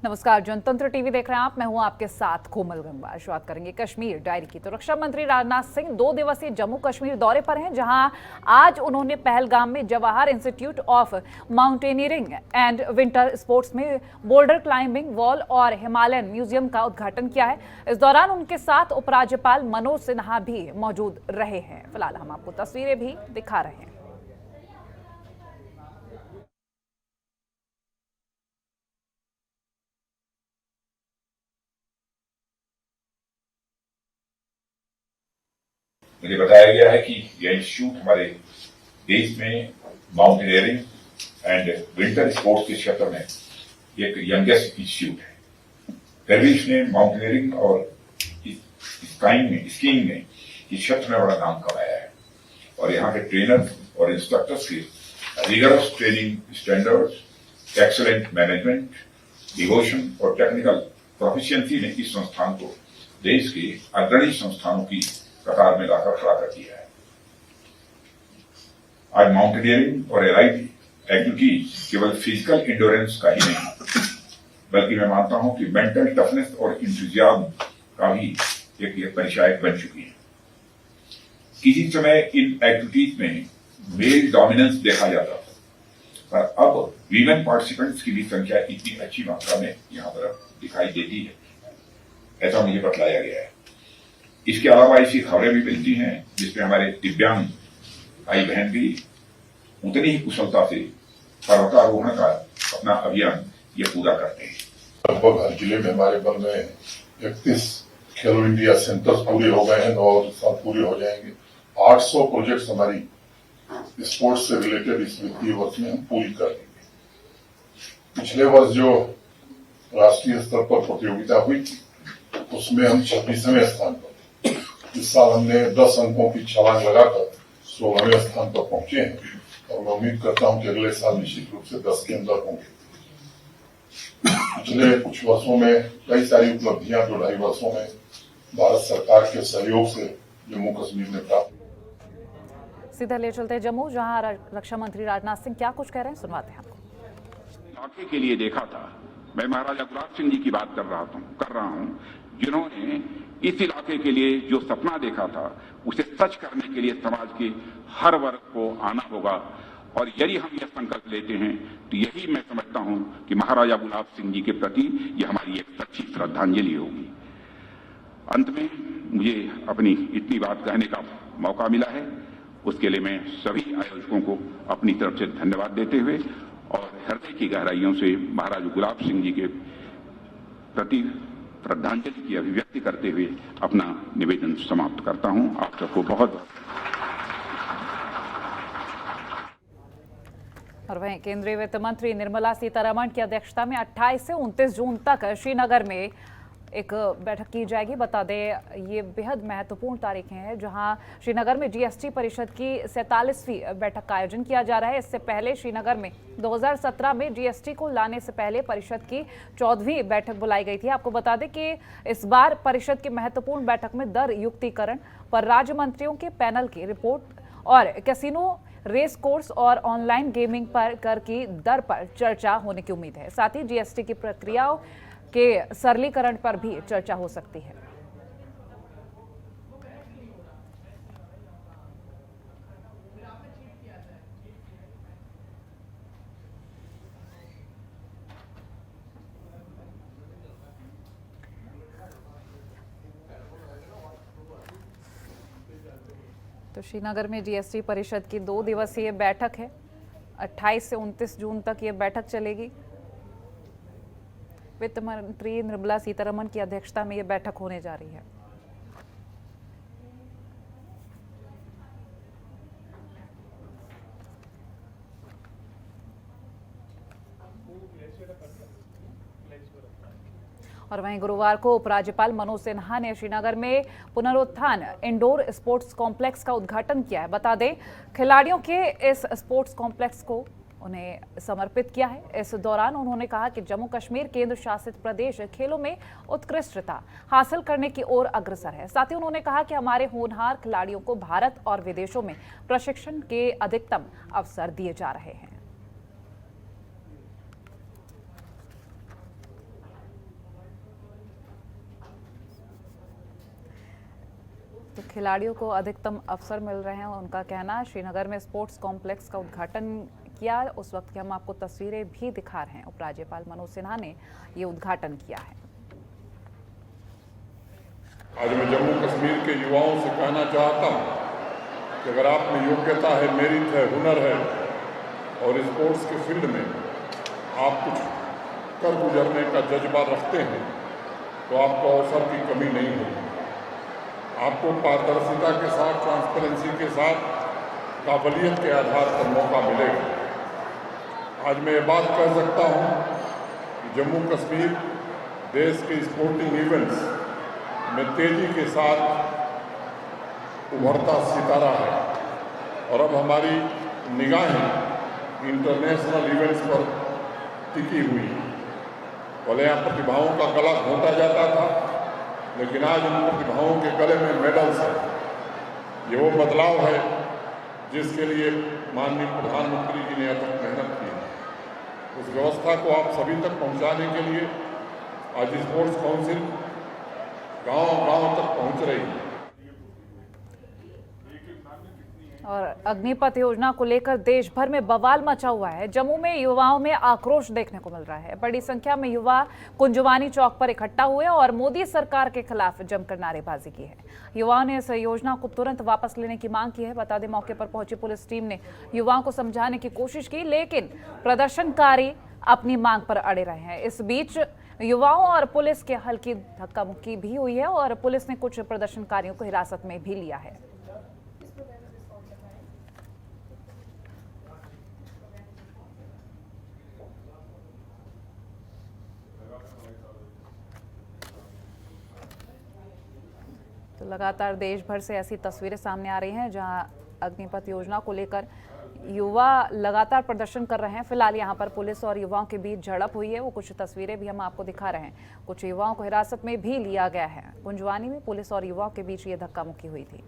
नमस्कार, जनतंत्र टीवी देख रहे हैं आप। मैं हूं आपके साथ कोमल गंगवार। शुरुआत करेंगे कश्मीर डायरी की। तो रक्षा मंत्री राजनाथ सिंह 2 दिवसीय जम्मू कश्मीर दौरे पर हैं, जहां आज उन्होंने पहलगाम में Jawahar institute of mountaineering and winter sports में बोल्डर क्लाइंबिंग वॉल और हिमालयन म्यूजियम का उद्घाटन किया है। इस दौरान उनके साथ उपराज्यपाल मनोज सिन्हा भी मौजूद रहे हैं। फिलहाल हम आपको तस्वीरें भी दिखा रहे हैं। मुझे बताया गया है कि यह इंस्टीट्यूट हमारे देश में माउंटेनियरिंग एंड विंटर स्पोर्ट्स के क्षेत्र में एक यंगेस्ट इंस्टीट्यूट है। फिर भी इसने माउंटेनियरिंग और स्कीइंग में इस क्षेत्र में बड़ा नाम कमाया है और यहाँ के ट्रेनर और इंस्ट्रक्टर्स के rigorous training standards, excellent management, devotion और टेक्निकल प्रोफिशिएंसी ने इस संस्थान को देश के अग्रणी संस्थानों की कतार में लाकर खड़ा कर दिया है। आज माउंटेनियरिंग और एलाइड एक्टिविटीज केवल फिजिकल इंडोरेंस का ही नहीं, बल्कि मैं मानता हूं कि मेंटल टफनेस और इंथुजियाज्म का भी एक परिचायक बन चुकी है। किसी समय इन एक्टिविटीज में मेल डोमिनेंस देखा जाता था, पर अब वीमेन पार्टिसिपेंट्स की भी संख्या इतनी अच्छी मात्रा में यहां पर दिखाई देती है, ऐसा मुझे बतलाया गया है। इसके अलावा ऐसी खबरें भी मिलती हैं जिसमें हमारे दिव्यांग भाई बहन भी उतनी ही कुशलता से पर्वतारोहण का अपना अभियान ये पूरा करते हैं। लगभग हर जिले में हमारे बल में 31 खेलो इंडिया सेंटर्स पूरे हो गए हैं, 9 साल पूरे हो जाएंगे। 800 प्रोजेक्ट्स हमारी स्पोर्ट्स से रिलेटेड इस वित्तीय वर्ष में हम पूरी कर देंगे। पिछले वर्ष जो राष्ट्रीय स्तर पर प्रतियोगिता हुई थी उसमें हम 26वें स्थान पर, इस साल हमने 10 अंकों की छलांग लगाकर 16वें स्थान पर पहुंचे हैं और मैं उम्मीद करता हूं कि अगले साल निश्चित रूप से 10 के अंदर होंगे। पिछले कुछ वर्षों में कई सारी उपलब्धियां जो 2.5 वर्षों में भारत सरकार के सहयोग से जम्मू कश्मीर में प्राप्त। सीधा ले चलते जम्मू, जहां रक्षा मंत्री राजनाथ सिंह क्या कुछ कह रहे हैं, सुनवाते हैं आपको। इलाके के लिए देखा था, मैं महाराजा गुलाब सिंह जी की बात कर रहा हूं, जिन्होंने इस इलाके के लिए जो सपना देखा था उसे सच करने के लिए समाज के हर वर्ग को आना होगा। और यदि हम यह संकल्प लेते हैं तो यही मैं समझता हूं कि महाराजा गुलाब सिंह जी के प्रति यह हमारी एक सच्ची श्रद्धांजलि होगी। अंत में मुझे अपनी इतनी बात कहने का मौका मिला है, उसके लिए मैं सभी आयोजकों को अपनी तरफ से धन्यवाद देते हुए और हृदय की गहराइयों से महाराजा गुलाब सिंह जी के प्रति श्रद्धांजलि की अभिव्यक्ति करते हुए अपना निवेदन समाप्त करता हूं। आप सबको बहुत बहुत। और वहीं केंद्रीय वित्त मंत्री निर्मला सीतारमण की अध्यक्षता में 28 से 29 जून तक श्रीनगर में एक बैठक की जाएगी। बता दें, ये बेहद महत्वपूर्ण तारीखें हैं, जहां श्रीनगर में जीएसटी परिषद की 47वीं बैठक का आयोजन किया जा रहा है। इससे पहले श्रीनगर में 2017 में जीएसटी को लाने से पहले परिषद की 14वीं बैठक बुलाई गई थी। आपको बता दें कि इस बार परिषद की महत्वपूर्ण बैठक में दर युक्तिकरण पर राज्य मंत्रियों के पैनल की रिपोर्ट और कैसीनो, रेस कोर्स और ऑनलाइन गेमिंग पर कर की दर पर चर्चा होने की उम्मीद है। साथ ही जीएसटी की प्रक्रियाओं के सरलीकरण पर भी चर्चा हो सकती है। तो श्रीनगर में जीएसटी परिषद की 2 दिवसीय बैठक है। 28 से 29 जून तक ये बैठक चलेगी। वित्त मंत्री निर्मला सीतारमण की अध्यक्षता में यह बैठक होने जा रही है। और वहीं गुरुवार को उपराज्यपाल मनोज सिन्हा ने श्रीनगर में पुनरुत्थान इंडोर स्पोर्ट्स कॉम्प्लेक्स का उद्घाटन किया है। बता दें, खिलाड़ियों के इस स्पोर्ट्स कॉम्प्लेक्स को उन्हें समर्पित किया है। इस दौरान उन्होंने कहा कि जम्मू कश्मीर केंद्र शासित प्रदेश खेलों में उत्कृष्टता हासिल करने की ओर अग्रसर है। साथ ही उन्होंने कहा कि हमारे होनहार खिलाड़ियों को भारत और विदेशों में प्रशिक्षण के अधिकतम अवसर दिए जा रहे हैं। तो खिलाड़ियों को अधिकतम अवसर मिल रहे हैं, उनका कहना। श्रीनगर में स्पोर्ट्स कॉम्प्लेक्स का उद्घाटन किया उस वक्त की हम आपको तस्वीरें भी दिखा रहे हैं। उपराज्यपाल मनोज सिन्हा ने ये उद्घाटन किया है। आज मैं जम्मू कश्मीर के युवाओं से कहना चाहता हूं कि अगर आप में योग्यता है, मेरिट है, हुनर है और स्पोर्ट्स के फील्ड में आप कुछ कर गुजरने का जज्बा रखते हैं तो आपको अवसर की कमी नहीं होगी। आपको पारदर्शिता के साथ, ट्रांसपेरेंसी के साथ, काबिलियत के आधार पर मौका मिलेगा। आज मैं ये बात कह सकता हूं कि जम्मू कश्मीर देश के स्पोर्टिंग इवेंट्स में तेजी के साथ उभरता सितारा है और अब हमारी निगाहें इंटरनेशनल इवेंट्स पर टिकी हुई है। पहले यहाँ प्रतिभाओं का गला घोंटा जाता था, लेकिन आज उन प्रतिभाओं के गले में मेडल्स हैं। ये वो बदलाव है जिसके लिए माननीय प्रधानमंत्री जी ने अथक मेहनत की है। उस व्यवस्था को आप सभी तक पहुंचाने के लिए आज स्पोर्ट्स काउंसिल गांव-गांव तक पहुंच रही है। और अग्निपथ योजना को लेकर देश भर में बवाल मचा हुआ है। जम्मू में युवाओं में आक्रोश देखने को मिल रहा है। बड़ी संख्या में युवा कुंजवानी चौक पर इकट्ठा हुए और मोदी सरकार के खिलाफ जमकर नारेबाजी की है। युवाओं ने इस योजना को तुरंत वापस लेने की मांग की है। बता दें, मौके पर पहुंची पुलिस टीम ने युवाओं को समझाने की कोशिश की, लेकिन प्रदर्शनकारी अपनी मांग पर अड़े रहे हैं। इस बीच युवाओं और पुलिस के हल्की धक्का मुक्की भी हुई है और पुलिस ने कुछ प्रदर्शनकारियों को हिरासत में भी लिया है। तो लगातार देश भर से ऐसी तस्वीरें सामने आ रही हैं जहां अग्निपथ योजना को लेकर युवा लगातार प्रदर्शन कर रहे हैं। फिलहाल यहां पर पुलिस और युवाओं के बीच झड़प हुई है, वो कुछ तस्वीरें भी हम आपको दिखा रहे हैं। कुछ युवाओं को हिरासत में भी लिया गया है। कुंजवानी में पुलिस और युवाओं के बीच ये धक्का मुक्की हुई थी।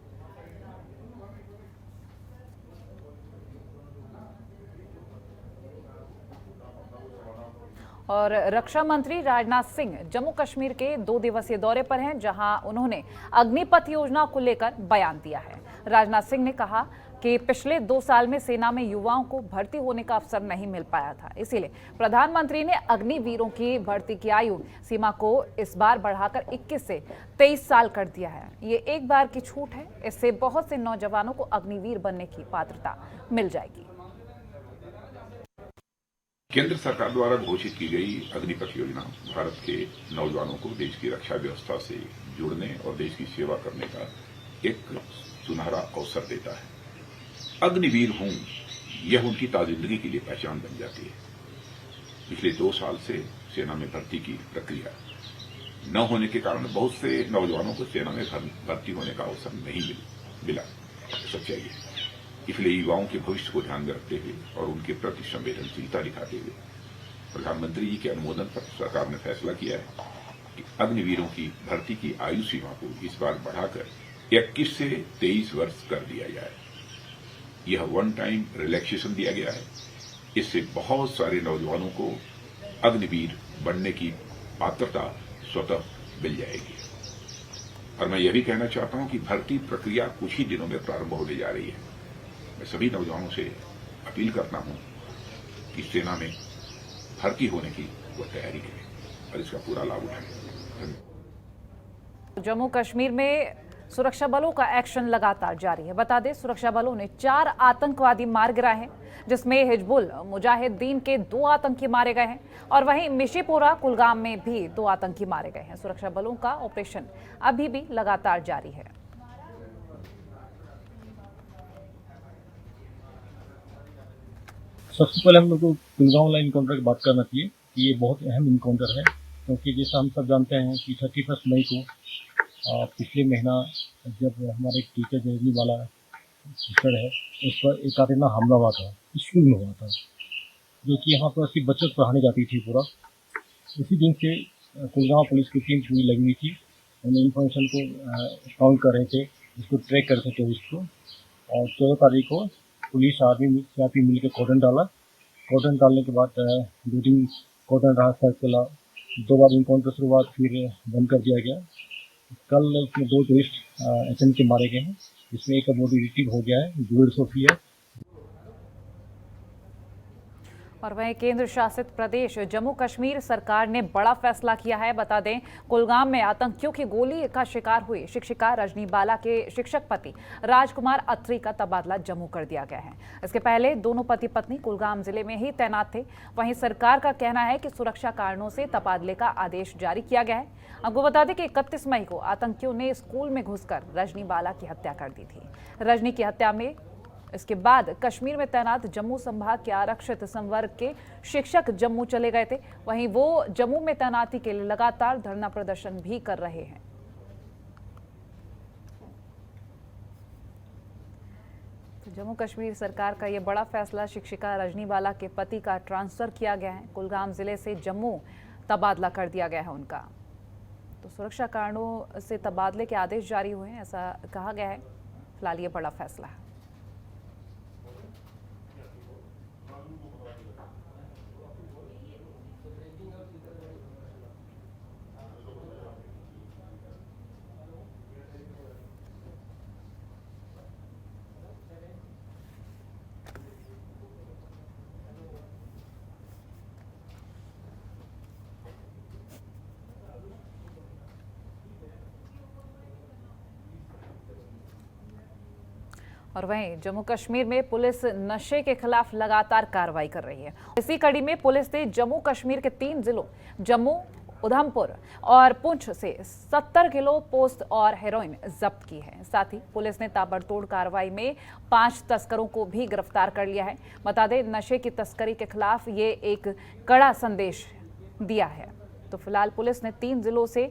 और रक्षा मंत्री राजनाथ सिंह जम्मू कश्मीर के 2 दिवसीय दौरे पर हैं, जहां उन्होंने अग्निपथ योजना को लेकर बयान दिया है। राजनाथ सिंह ने कहा कि पिछले 2 साल में सेना में युवाओं को भर्ती होने का अवसर नहीं मिल पाया था, इसीलिए प्रधानमंत्री ने अग्निवीरों की भर्ती की आयु सीमा को इस बार बढ़ाकर 21 से 23 साल कर दिया है। ये एक बार की छूट है, इससे बहुत से नौजवानों को अग्निवीर बनने की पात्रता मिल जाएगी। केंद्र सरकार द्वारा घोषित की गई अग्निपथ योजना भारत के नौजवानों को देश की रक्षा व्यवस्था से जुड़ने और देश की सेवा करने का एक सुनहरा अवसर देता है। अग्निवीर हूं, यह उनकी ताजिंदगी के लिए पहचान बन जाती है। पिछले 2 साल से सेना में भर्ती की प्रक्रिया न होने के कारण बहुत से नौजवानों को सेना में भर्ती होने का अवसर नहीं मिला। सच्चाई है। इसलिए युवाओं के भविष्य को ध्यान में रखते हुए और उनके प्रति संवेदनशीलता दिखाते हुए प्रधानमंत्री जी के अनुमोदन पर सरकार ने फैसला किया है कि अग्निवीरों की भर्ती की आयु सीमा को इस बार बढ़ाकर 21 से 23 वर्ष कर दिया जाए। यह वन टाइम रिलैक्सेशन दिया गया है। इससे बहुत सारे नौजवानों को अग्निवीर बनने की पात्रता स्वतः मिल जाएगी। और मैं यह भी कहना चाहता हूं कि भर्ती प्रक्रिया कुछ ही दिनों में प्रारंभ होने जा रही है। मैं सभी नौजवानों से अपील करता हूं कि सेना में भर्ती होने की वो तैयारी करें और इसका पूरा लाभ उठाएं। जम्मू कश्मीर में सुरक्षा बलों का एक्शन लगातार जारी है। बता दें, सुरक्षा बलों ने 4 आतंकवादी मार गिराए हैं, जिसमें हिजबुल मुजाहिदीन के 2 आतंकी मारे गए हैं और वहीं मिशीपुरा कुलगाम में भी 2 आतंकी मारे गए हैं। सुरक्षा बलों का ऑपरेशन अभी भी लगातार जारी है। सबसे पहले हम लोग को कुलगांव वाला इनकाउंटर की बात करना चाहिए कि ये बहुत अहम इनकाउंटर है, क्योंकि जैसा हम सब जानते हैं कि 31 मई को पिछले महीना जब हमारे टीचर जर्नी वाला सिस्टर है उस पर एकाधिना हमला हुआ था, स्कूल में हुआ था, जो कि यहाँ पर सिर्फ बच्चों पढ़ाने जाती थी पूरा। उसी दिन से कुलगांव पुलिस की टीम पूरी लगी हुई थी। उन्हें इन्फॉर्मेशन को काउंट कर रहे थे, इसको ट्रैक कर रहे थे उसको, और 14 तारीख को पुलिस आर्मी सीआरपी मिल के कॉर्डन डाला। कॉर्डन डालने के बाद 2 दिन कॉर्डन रहा, सर्च चला, 2 बार इनकाउंटर शुरुआत, फिर बंद कर दिया गया। कल उसमें 2 टूरिस्ट एचएम के मारे गए हैं, जिसमें एक बॉडी रिट्रीव हो गया है, ज्वेल सोफी है। और वहीं केंद्र शासित प्रदेश जम्मू कश्मीर सरकार ने बड़ा फैसला किया है। बता दें, कुलगाम में आतंकियों की गोली का शिकार हुई शिक्षिका रजनी बाला के शिक्षक पति राजकुमार अत्री का तबादला जम्मू कर दिया गया है। इसके पहले दोनों पति पत्नी कुलगाम जिले में ही तैनात थे। वहीं सरकार का कहना है कि सुरक्षा कारणों से तबादले का आदेश जारी किया गया है। आपको बता दें कि 31 मई को आतंकियों ने स्कूल में घुसकर रजनी बाला की हत्या कर दी थी। रजनी की हत्या में इसके बाद कश्मीर में तैनात जम्मू संभाग के आरक्षित संवर्ग के शिक्षक जम्मू चले गए थे। वहीं वो जम्मू में तैनाती के लिए लगातार धरना प्रदर्शन भी कर रहे हैं। तो जम्मू कश्मीर सरकार का ये बड़ा फैसला, शिक्षिका रजनी बाला के पति का ट्रांसफर किया गया है, कुलगाम जिले से जम्मू तबादला कर दिया गया है उनका। तो सुरक्षा कारणों से तबादले के आदेश जारी हुए हैं, ऐसा कहा गया है। फिलहाल ये बड़ा फैसला है। और वहीं जम्मू कश्मीर में पुलिस नशे के खिलाफ लगातार कार्रवाई कर रही है। इसी कड़ी में पुलिस ने जम्मू कश्मीर के 3 जिलों जम्मू, उधमपुर और पुंछ से 70 किलो पोस्त और हेरोइन जब्त की है। साथ ही पुलिस ने ताबड़तोड़ कार्रवाई में 5 तस्करों को भी गिरफ्तार कर लिया है। बता दें, नशे की तस्करी के खिलाफ ये एक कड़ा संदेश दिया है। तो फिलहाल पुलिस ने 3 जिलों से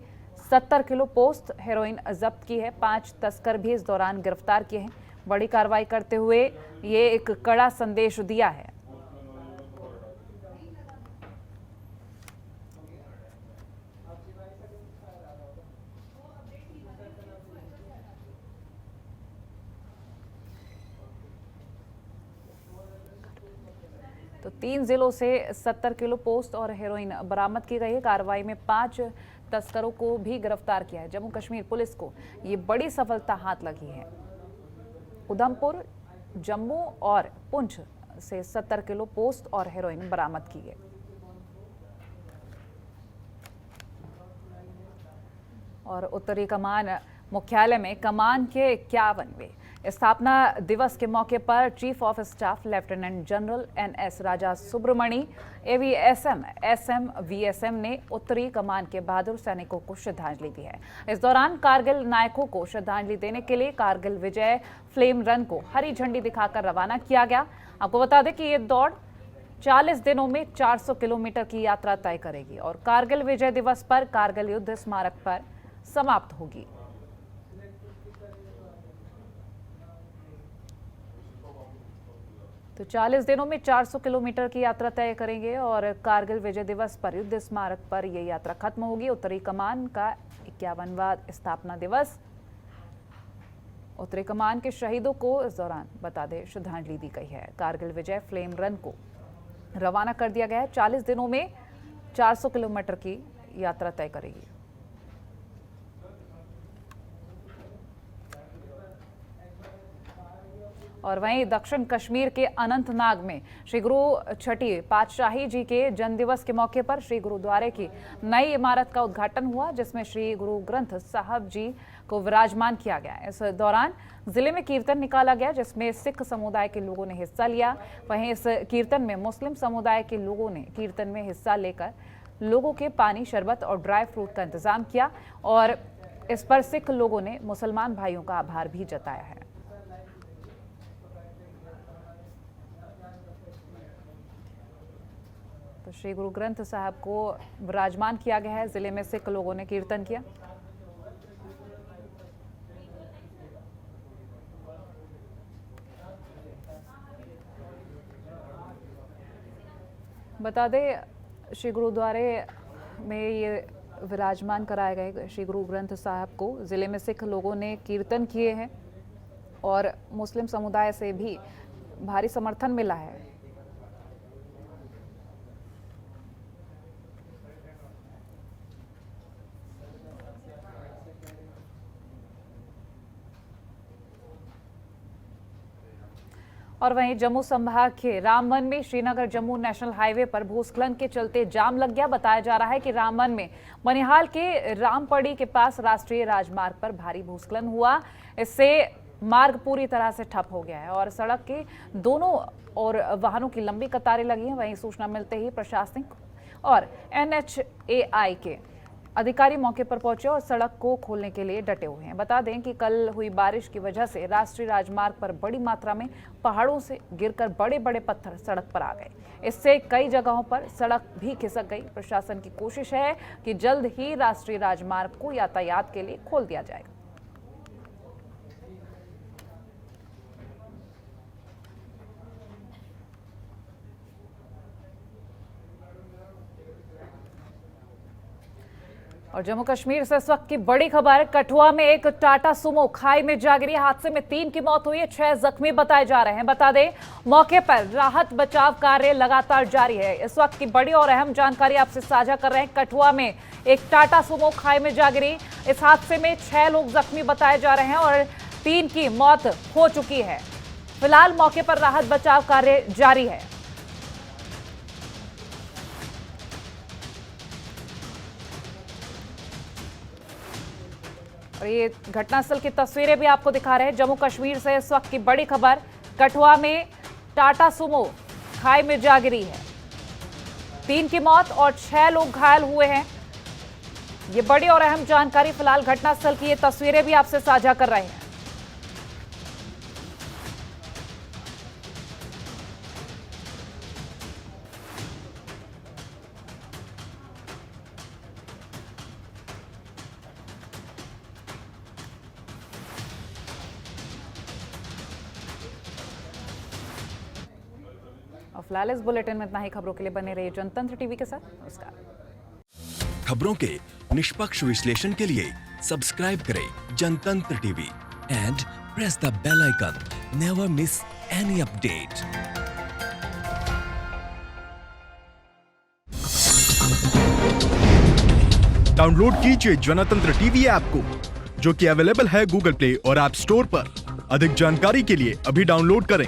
70 किलो पोस्त हेरोइन जब्त की है। 5 तस्कर भी इस दौरान गिरफ्तार किए हैं। बड़ी कार्रवाई करते हुए ये एक कड़ा संदेश दिया है। तो 3 जिलों से 70 किलो पोस्त और हेरोइन बरामद की गई है। कार्रवाई में 5 तस्करों को भी गिरफ्तार किया है। जम्मू कश्मीर पुलिस को ये बड़ी सफलता हाथ लगी है। उधमपुर, जम्मू और पुंछ से 70 किलो पोस्त और हेरोइन बरामद की गई। और उत्तरी कमान मुख्यालय में कमान के 51वें स्थापना दिवस के मौके पर chief of staff lieutenant general NS Raja Subramani, AVSM, SM, VSM ने उत्तरी कमान के बहादुर सैनिकों को श्रद्धांजलि दी है। इस दौरान कारगिल नायकों को श्रद्धांजलि देने के लिए कारगिल विजय फ्लेम रन को हरी झंडी दिखाकर रवाना किया गया। आपको बता दें कि ये दौड़ 40 दिनों में 400 किलोमीटर की यात्रा तय करेगी और कारगिल विजय दिवस पर कारगिल युद्ध स्मारक पर समाप्त होगी। तो 40 दिनों में 400 किलोमीटर की यात्रा तय करेंगे और कारगिल विजय दिवस पर युद्ध स्मारक पर यह यात्रा खत्म होगी। उत्तरी कमान का 51वां स्थापना दिवस। उत्तरी कमान के शहीदों को इस दौरान बता दें श्रद्धांजलि दी गई है। कारगिल विजय फ्लेम रन को रवाना कर दिया गया है। 40 दिनों में 400 किलोमीटर की यात्रा तय करेगी। और वहीं दक्षिण कश्मीर के अनंतनाग में श्री गुरु छठी पातशाही जी के जन्मदिवस के मौके पर श्री गुरुद्वारे की नई इमारत का उद्घाटन हुआ, जिसमें श्री गुरु ग्रंथ साहब जी को विराजमान किया गया। इस दौरान जिले में कीर्तन निकाला गया, जिसमें सिख समुदाय के लोगों ने हिस्सा लिया। वहीं इस कीर्तन में मुस्लिम समुदाय के लोगों ने कीर्तन में हिस्सा लेकर लोगों के पानी, शरबत और ड्राई फ्रूट का इंतजाम किया और इस पर सिख लोगों ने मुसलमान भाइयों का आभार भी जताया है। तो श्री गुरु ग्रंथ साहब को विराजमान किया गया है। जिले में सिख लोगों ने कीर्तन किया। बता दें, श्री गुरुद्वारे में ये विराजमान कराए गए श्री गुरु ग्रंथ साहब को जिले में सिख लोगों ने कीर्तन किए हैं और मुस्लिम समुदाय से भी भारी समर्थन मिला है। और वहीं जम्मू संभाग के रामबन में श्रीनगर जम्मू नेशनल हाईवे पर भूस्खलन के चलते जाम लग गया। बताया जा रहा है कि रामबन में मनिहाल के रामपड़ी के पास राष्ट्रीय राजमार्ग पर भारी भूस्खलन हुआ। इससे मार्ग पूरी तरह से ठप हो गया है और सड़क के दोनों ओर वाहनों की लंबी कतारें लगी हैं। वहीं सूचना मिलते ही प्रशासनिक और NHAI के अधिकारी मौके पर पहुंचे और सड़क को खोलने के लिए डटे हुए हैं। बता दें कि कल हुई बारिश की वजह से राष्ट्रीय राजमार्ग पर बड़ी मात्रा में पहाड़ों से गिरकर बड़े बड़े पत्थर सड़क पर आ गए। इससे कई जगहों पर सड़क भी खिसक गई। प्रशासन की कोशिश है कि जल्द ही राष्ट्रीय राजमार्ग को यातायात के लिए खोल दिया जाएगा। और जम्मू कश्मीर से इस वक्त की बड़ी खबर, कठुआ में एक टाटा सुमो खाई में जा गिरी। हादसे में 3 की मौत हुई है, 6 जख्मी बताए जा रहे हैं। बता दें मौके पर राहत बचाव कार्य लगातार जारी है। इस वक्त की बड़ी और अहम जानकारी आपसे साझा कर रहे हैं। कठुआ में एक टाटा सुमो खाई में जा गिरी। इस हादसे में 6 लोग जख्मी बताए जा रहे हैं और 3 की मौत हो चुकी है। फिलहाल मौके पर राहत बचाव कार्य जारी है। और ये घटनास्थल की तस्वीरें भी आपको दिखा रहे हैं। जम्मू कश्मीर से इस वक्त की बड़ी खबर, कठुआ में टाटा सुमो खाई में जा गिरी है। 3 की मौत और 6 लोग घायल हुए हैं। ये बड़ी और अहम जानकारी, फिलहाल घटनास्थल की ये तस्वीरें भी आपसे साझा कर रहे हैं। और फिलहाल इस बुलेटिन में इतना ही। खबरों के लिए बने रहिए जनतंत्र टीवी के साथ। नमस्कार। खबरों के निष्पक्ष विश्लेषण के लिए सब्सक्राइब करें Jantantra TV and press the bell icon. Never miss any update. Download कीजिए जनतंत्र टीवी ऐप को, जो कि अवेलेबल है गूगल प्ले और ऐप स्टोर पर। अधिक जानकारी के लिए अभी डाउनलोड करें।